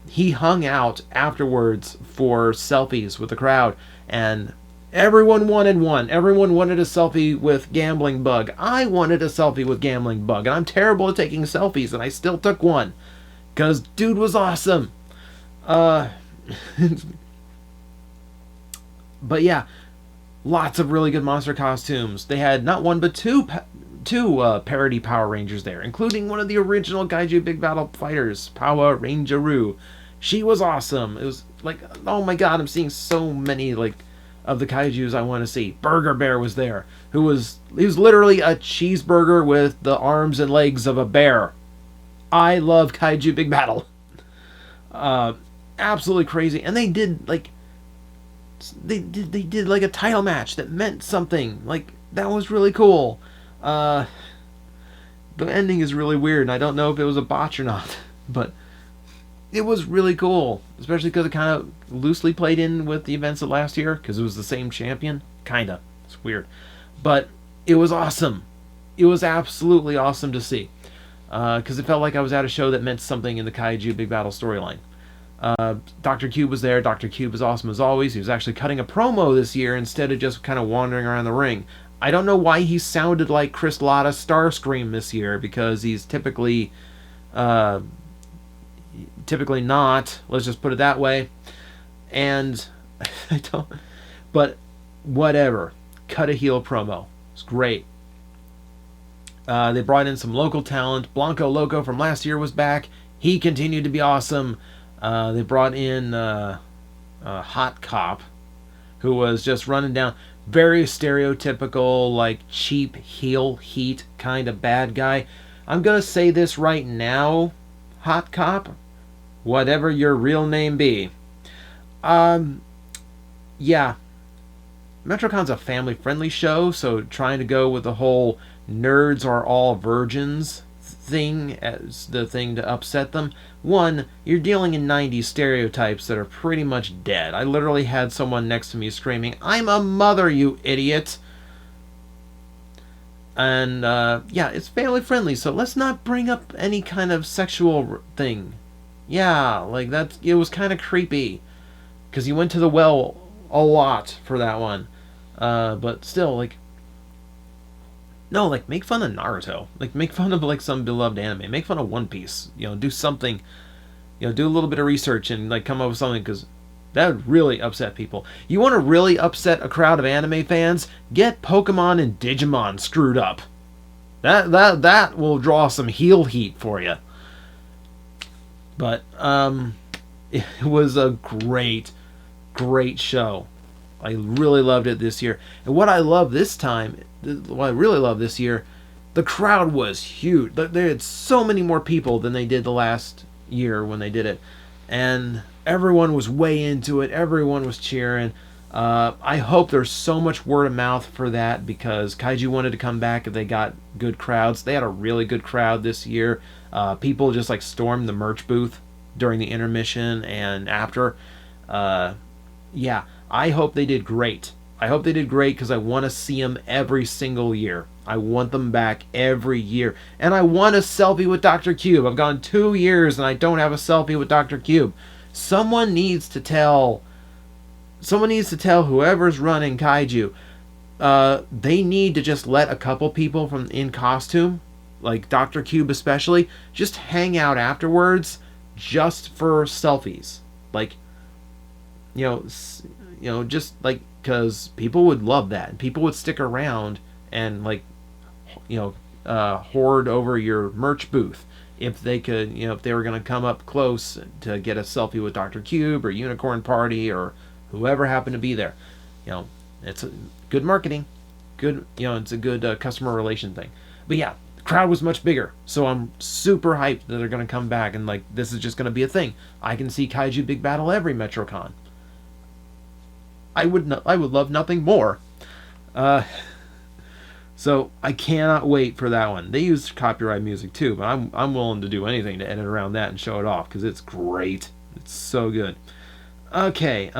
A: He hung out afterwards for selfies with the crowd, and everyone wanted one. Everyone wanted a selfie with Gambling Bug. I wanted a selfie with Gambling Bug, and I'm terrible at taking selfies, and I still took one. Because dude was awesome. But yeah, lots of really good monster costumes. They had not one, but two parody Power Rangers there, including one of the original Kaiju Big Battle fighters, Power Rangeroo. She was awesome. It was like, oh my god, I'm seeing so many like of the kaijus I want to see. Burger Bear was there, he was literally a cheeseburger with the arms and legs of a bear. I love Kaiju Big Battle. Absolutely crazy. And they did like a title match that meant something. Like, that was really cool. The ending is really weird, and I don't know if it was a botch or not, but it was really cool, especially because it kind of loosely played in with the events of last year, because it was the same champion, kinda. It's weird. But it was awesome. It was absolutely awesome to see. Because it felt like I was at a show that meant something in the Kaiju Big Battle storyline. Dr. Cube was there. Dr. Cube is awesome as always. He was actually cutting a promo this year instead of just kind of wandering around the ring. I don't know why he sounded like Chris Latta Starscream this year, because he's typically not. Let's just put it that way. And I don't. But whatever. Cut a heel promo. It's great. They brought in some local talent. Blanco Loco from last year was back. He continued to be awesome. They brought in Hot Cop, who was just running down, very stereotypical, like cheap heel heat kind of bad guy. I'm going to say this right now, Hot Cop, whatever your real name be. Yeah. Metrocon's a family-friendly show, so trying to go with the whole nerds are all virgins thing as the thing to upset them. One, you're dealing in 90s stereotypes that are pretty much dead. I literally had someone next to me screaming, "I'm a mother, you idiot!" And, yeah, it's family-friendly, so let's not bring up any kind of sexual thing. Yeah, like, it was kind of creepy. Because you went to the well a lot for that one. But still, like, no, like, make fun of Naruto. Like, make fun of, like, some beloved anime. Make fun of One Piece. You know, do something. You know, do a little bit of research and, like, come up with something, because that would really upset people. You want to really upset a crowd of anime fans? Get Pokemon and Digimon screwed up. That will draw some heel heat for you. But, it was a great show. I really loved it this year. And what I love this time, what I really love this year, the crowd was huge. They had so many more people than they did the last year when they did it. And everyone was way into it. Everyone was cheering. I hope there's so much word of mouth for that, because Kaiju wanted to come back if they got good crowds. They had a really good crowd this year. People just like stormed the merch booth during the intermission and after. Yeah, I hope they did great. I hope they did great, because I want to see them every single year. I want them back every year. And I want a selfie with Dr. Cube. I've gone 2 years and I don't have a selfie with Dr. Cube. Someone needs to tell whoever's running Kaiju, they need to just let a couple people from in costume, like Dr. Cube especially, just hang out afterwards just for selfies. Like, you know, just like, because people would love that, and people would stick around and, like, you know, hoard over your merch booth if they could, you know, if they were going to come up close to get a selfie with Dr. Cube or Unicorn Party or whoever happened to be there. You know, it's a good marketing, good, you know, it's a good customer relation thing. But yeah, the crowd was much bigger, so I'm super hyped that they're going to come back, and, like, this is just going to be a thing. I can see Kaiju Big Battle every Metrocon. I would love nothing more. So I cannot wait for that one. They use copyright music too, but I'm willing to do anything to edit around that and show it off, because it's great. It's so good. Okay,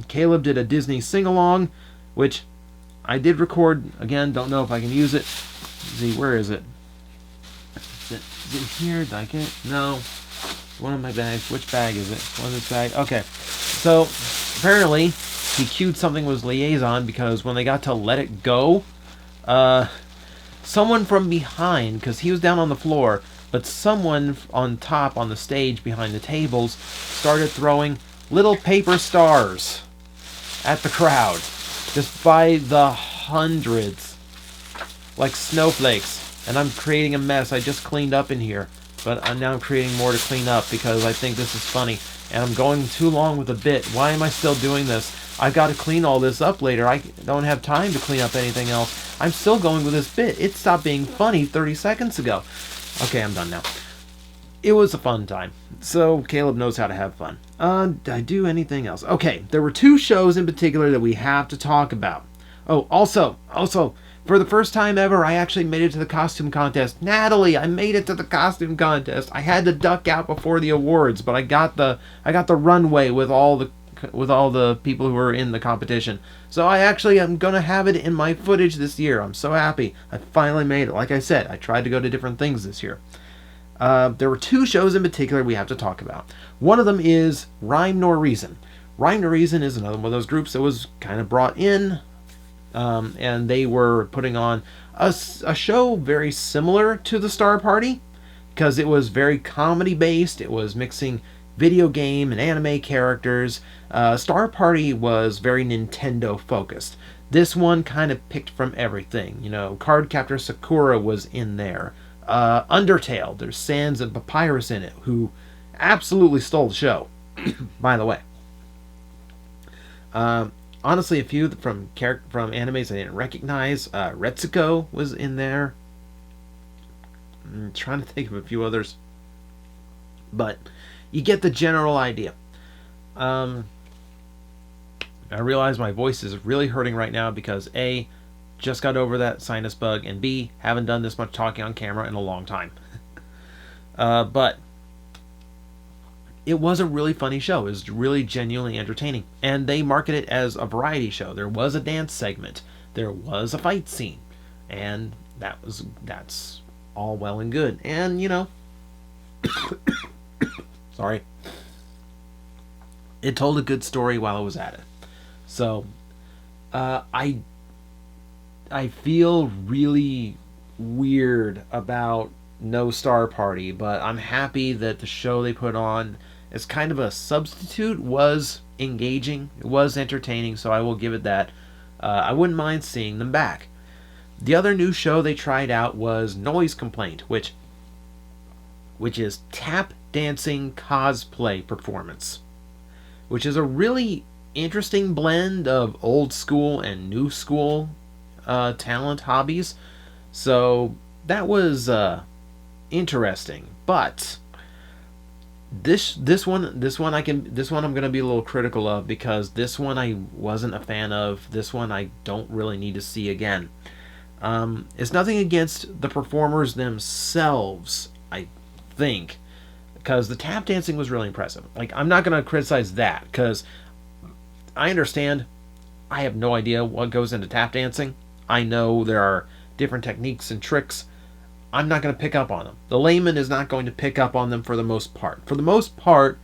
A: Caleb did a Disney sing-along, which I did record. Again, don't know if I can use it. Let's see, where is it? Is it here? Did I get it? No. One of my bags. Which bag is it? One of this bag? Okay. So, apparently, he cued something with his liaison, because when they got to Let It Go, someone from behind, because he was down on the floor, but someone on top on the stage behind the tables started throwing little paper stars at the crowd, just by the hundreds, like snowflakes. And I'm creating a mess. I just cleaned up in here, but now I'm creating more to clean up, because I think this is funny, and I'm going too long with a bit. Why am I still doing this? I've got to clean all this up later. I don't have time to clean up anything else. I'm still going with this bit. It stopped being funny 30 seconds ago. Okay, I'm done now. It was a fun time. So, Caleb knows how to have fun. Did I do anything else? Okay, there were 2 shows in particular that we have to talk about. Oh, also, for the first time ever, I actually made it to the costume contest. Natalie, I made it to the costume contest. I had to duck out before the awards, but I got the runway with all the with all the people who were in the competition. So I actually am gonna have it in my footage this year. I'm so happy. I finally made it. Like I said, I tried to go to different things this year. There were 2 shows in particular we have to talk about. One of them is Rhyme Nor Reason. Rhyme Nor Reason is another one of those groups that was kind of brought in, and they were putting on a show very similar to the Star Party, because it was very comedy based. It was mixing video game and anime characters. Star Party was very Nintendo focused. This one kind of picked from everything. You know, Cardcaptor Sakura was in there. Undertale, there's Sans and Papyrus in it, who absolutely stole the show, by the way. Honestly, a few from animes I didn't recognize. Retsuko was in there. I'm trying to think of a few others. But you get the general idea. I realize my voice is really hurting right now because A, just got over that sinus bug, and B, haven't done this much talking on camera in a long time. But it was a really funny show. It was really genuinely entertaining. And they market it as a variety show. There was a dance segment. There was a fight scene. And that's all well and good. And, you know, sorry. It told a good story while I was at it. So, I feel really weird about No Star Party, but I'm happy that the show they put on as kind of a substitute was engaging. It was entertaining, so I will give it that. I wouldn't mind seeing them back. The other new show they tried out was Noise Complaint, which is tap dancing cosplay performance, which is a really interesting blend of old school and new school talent hobbies. So that was interesting. But this one I'm going to be a little critical of, because this one I wasn't a fan of. This one I don't really need to see again. It's nothing against the performers themselves, I think, because the tap dancing was really impressive. Like, I'm not going to criticize that, because I understand. I have no idea what goes into tap dancing. I know there are different techniques and tricks. I'm not going to pick up on them. The layman is not going to pick up on them for the most part. For the most part,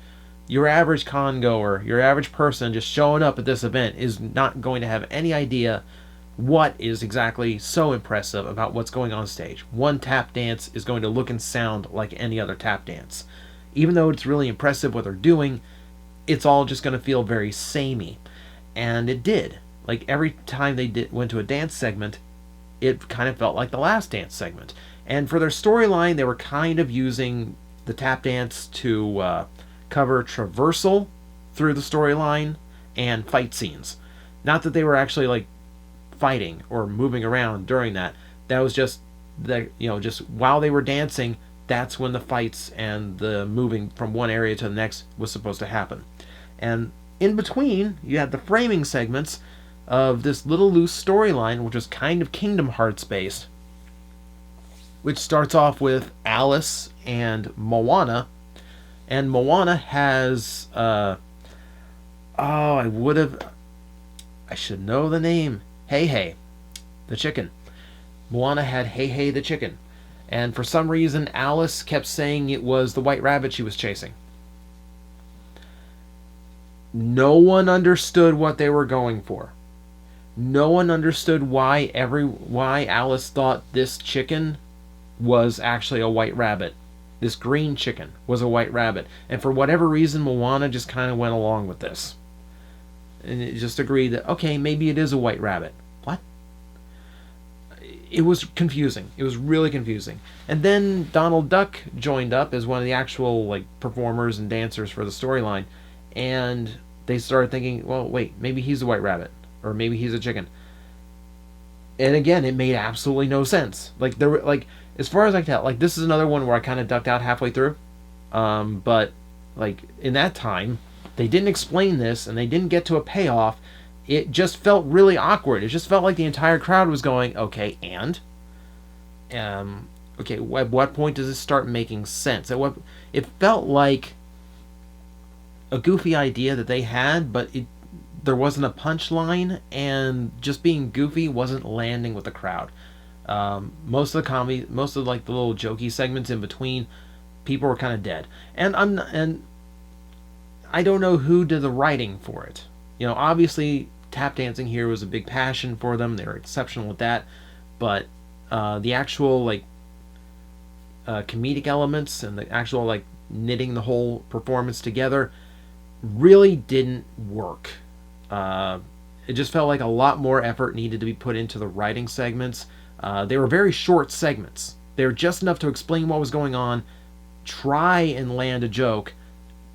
A: your average con goer, your average person just showing up at this event is not going to have any idea what is exactly so impressive about what's going on stage. One tap dance is going to look and sound like any other tap dance. Even though it's really impressive what they're doing, it's all just going to feel very samey. And it did. Like, every time they went to a dance segment, it kind of felt like the last dance segment. And for their storyline, they were kind of using the tap dance to cover traversal through the storyline and fight scenes. Not that they were actually, like, fighting or moving around during that. That was just just while they were dancing, that's when the fights and the moving from one area to the next was supposed to happen. And in between, you had the framing segments of this little loose storyline, which was kind of Kingdom Hearts based, which starts off with Alice and Moana. And Moana has I should know the name. Hey Hey, the chicken. Moana had Hey Hey the chicken. And for some reason, Alice kept saying it was the white rabbit she was chasing. No one understood what they were going for. No one understood why Alice thought this chicken was actually a white rabbit. This green chicken was a white rabbit. And for whatever reason, Moana just kind of went along with this. And it just agreed that, okay, maybe it is a white rabbit. What? It was confusing. It was really confusing. And then Donald Duck joined up as one of the actual performers and dancers for the storyline. And they started thinking, well, wait, maybe he's a white rabbit. Or maybe he's a chicken. And again, it made absolutely no sense. As far as I can tell, this is another one where I kind of ducked out halfway through. But in that time, they didn't explain this, and they didn't get to a payoff. It just felt really awkward. It just felt like the entire crowd was going, okay, and? Okay, at what point does this start making sense? It felt like a goofy idea that they had, but there wasn't a punchline, and just being goofy wasn't landing with the crowd. Most of the comedy, most of like the little jokey segments in between, people were kind of dead. And I don't know who did the writing for it. You know, obviously tap dancing here was a big passion for them. They were exceptional with that, but the actual like comedic elements and the actual like knitting the whole performance together really didn't work. It just felt like a lot more effort needed to be put into the writing segments. They were very short segments. They were just enough to explain what was going on, try and land a joke,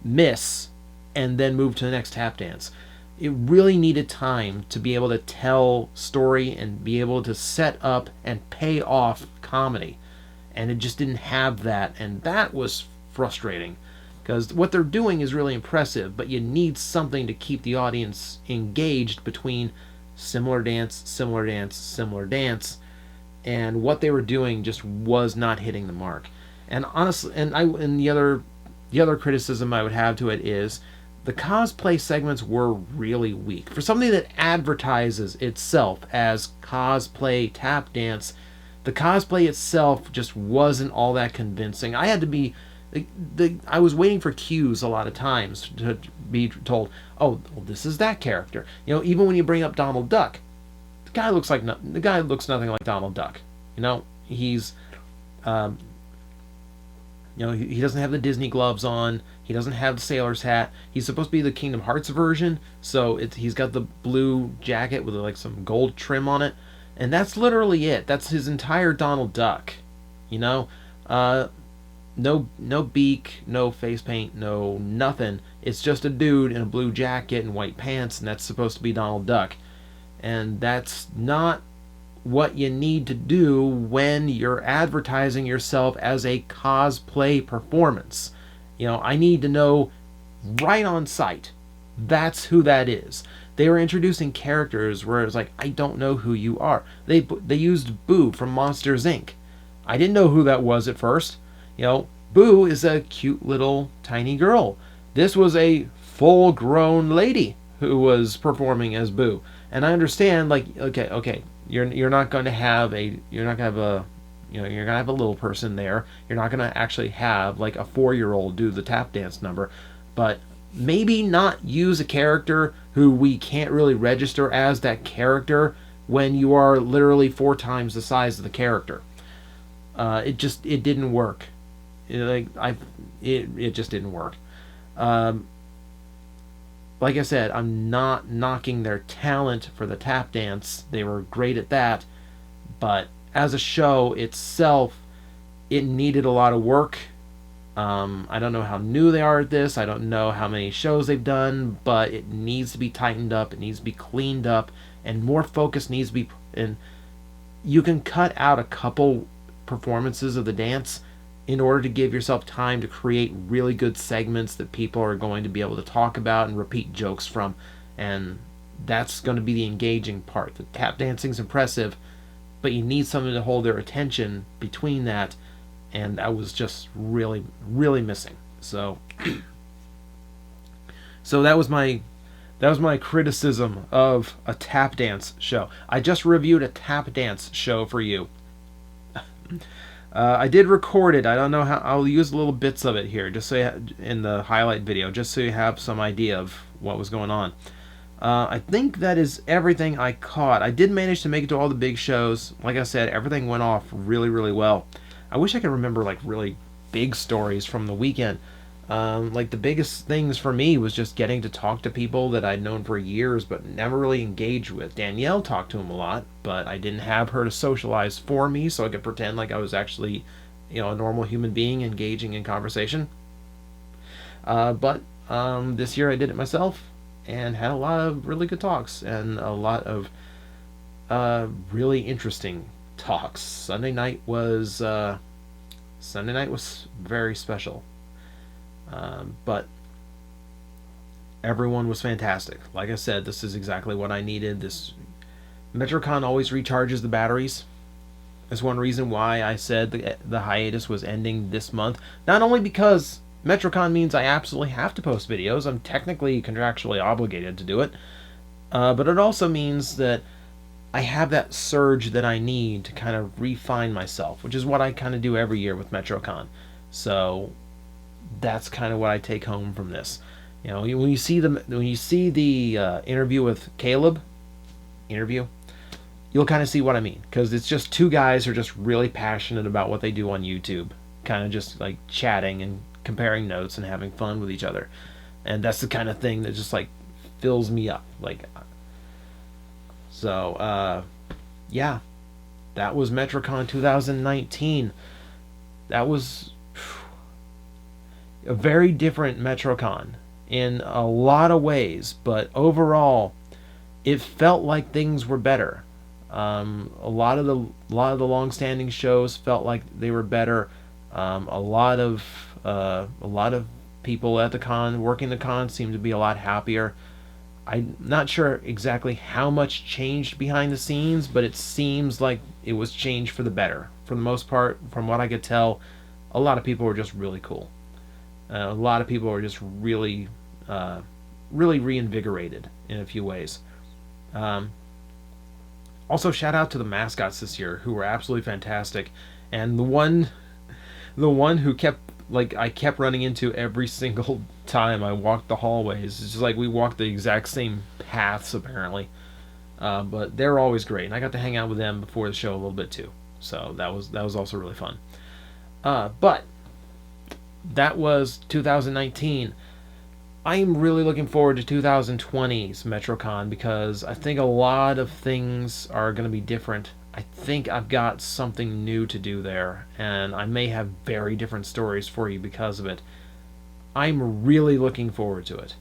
A: miss, and then move to the next tap dance. It really needed time to be able to tell story and be able to set up and pay off comedy. And it just didn't have that, and that was frustrating. Because what they're doing is really impressive, but you need something to keep the audience engaged between similar dance, similar dance, similar dance, and what they were doing just was not hitting the mark. And honestly, and the other criticism I would have to it is the cosplay segments were really weak. For something that advertises itself as cosplay tap dance, the cosplay itself just wasn't all that convincing. I had to be I was waiting for cues a lot of times to be told, oh, well, this is that character. You know, even when you bring up Donald Duck, the guy looks nothing like Donald Duck. You know, he's he doesn't have the Disney gloves on. He doesn't have the sailor's hat. He's supposed to be the Kingdom Hearts version, so he's got the blue jacket with like some gold trim on it, and that's literally it. That's his entire Donald Duck. You know, no beak, no face paint, no nothing. It's just a dude in a blue jacket and white pants, and that's supposed to be Donald Duck. And that's not what you need to do when you're advertising yourself as a cosplay performance. You know, I need to know right on sight that's who that is. They were introducing characters where it's like, I don't know who you are. They used Boo from Monsters Inc. I didn't know who that was at first. You know, Boo is a cute little tiny girl. This was a full-grown lady who was performing as Boo. And I understand, like, okay, you're not going to have a little person there. You're not going to actually have like a 4-year-old do the tap dance number, but maybe not use a character who we can't really register as that character when you are literally 4 times the size of the character. It didn't work. It just didn't work. Like I said, I'm not knocking their talent for the tap dance. They were great at that. But as a show itself, it needed a lot of work. I don't know how new they are at this. I don't know how many shows they've done. But it needs to be tightened up. It needs to be cleaned up. And more focus needs to be... And you can cut out a couple performances of the dance in order to give yourself time to create really good segments that people are going to be able to talk about and repeat jokes from. And that's going to be the engaging part. The tap dancing's impressive, but you need something to hold their attention between that, and that was just really, really missing. So that was my criticism of a tap dance show. I just reviewed a tap dance show for you. I did record it. I don't know how. I'll use little bits of it here, just so in the highlight video, just so you have some idea of what was going on. I think that is everything I caught. I did manage to make it to all the big shows. Like I said, everything went off really, really well. I wish I could remember like really big stories from the weekend. Like the biggest things for me was just getting to talk to people that I'd known for years but never really engaged with. Danielle talked to him a lot, but I didn't have her to socialize for me so I could pretend like I was actually, a normal human being engaging in conversation. But this year I did it myself and had a lot of really good talks and a lot of really interesting talks. Sunday night was very special. But everyone was fantastic. Like I said, this is exactly what I needed. This Metrocon always recharges the batteries. That's one reason why I said the hiatus was ending this month. Not only because Metrocon means I absolutely have to post videos. I'm technically contractually obligated to do it. But it also means that I have that surge that I need to kind of refine myself, which is what I kind of do every year with Metrocon. So that's kind of what I take home from this. You know, when you see the interview with Caleb, you'll kind of see what I mean, because it's just two guys who are just really passionate about what they do on YouTube, kind of just like chatting and comparing notes and having fun with each other, and that's the kind of thing that just like fills me up. Like, so yeah, that was Metrocon 2019. That was a very different Metrocon in a lot of ways, but overall, it felt like things were better. A lot of the long-standing shows felt like they were better. A lot of people at the con, working the con, seemed to be a lot happier. I'm not sure exactly how much changed behind the scenes, but it seems like it was changed for the better. For the most part, from what I could tell, a lot of people were just really cool. A lot of people were just really, really reinvigorated in a few ways. Also, shout out to the mascots this year, who were absolutely fantastic, and the one who I kept running into every single time I walked the hallways. It's just like we walked the exact same paths apparently, but they're always great, and I got to hang out with them before the show a little bit too. So that was also really fun. But that was 2019. I'm really looking forward to 2020's Metrocon, because I think a lot of things are going to be different. I think I've got something new to do there, and I may have very different stories for you because of it. I'm really looking forward to it.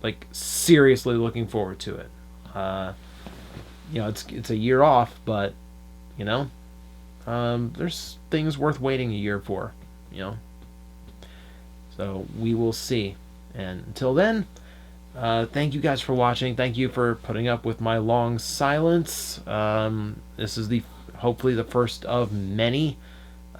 A: Like, seriously looking forward to it. You know, it's a year off, but, you know, there's things worth waiting a year for, you know. So we will see. And until then, thank you guys for watching. Thank you for putting up with my long silence. This is hopefully the first of many.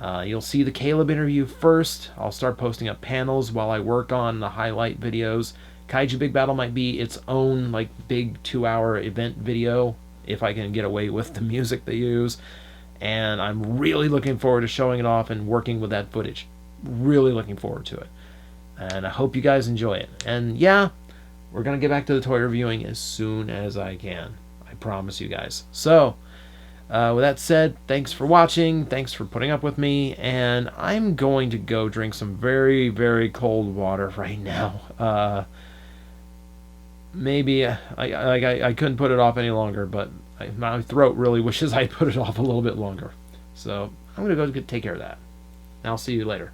A: You'll see the Caleb interview first. I'll start posting up panels while I work on the highlight videos. Kaiju Big Battle might be its own like big 2-hour event video, if I can get away with the music they use. And I'm really looking forward to showing it off and working with that footage. Really looking forward to it. And I hope you guys enjoy it. And yeah, we're going to get back to the toy reviewing as soon as I can. I promise you guys. So, with that said, thanks for watching. Thanks for putting up with me. And I'm going to go drink some very, very cold water right now. Maybe I couldn't put it off any longer, but my throat really wishes I put it off a little bit longer. So I'm going to go take care of that. And I'll see you later.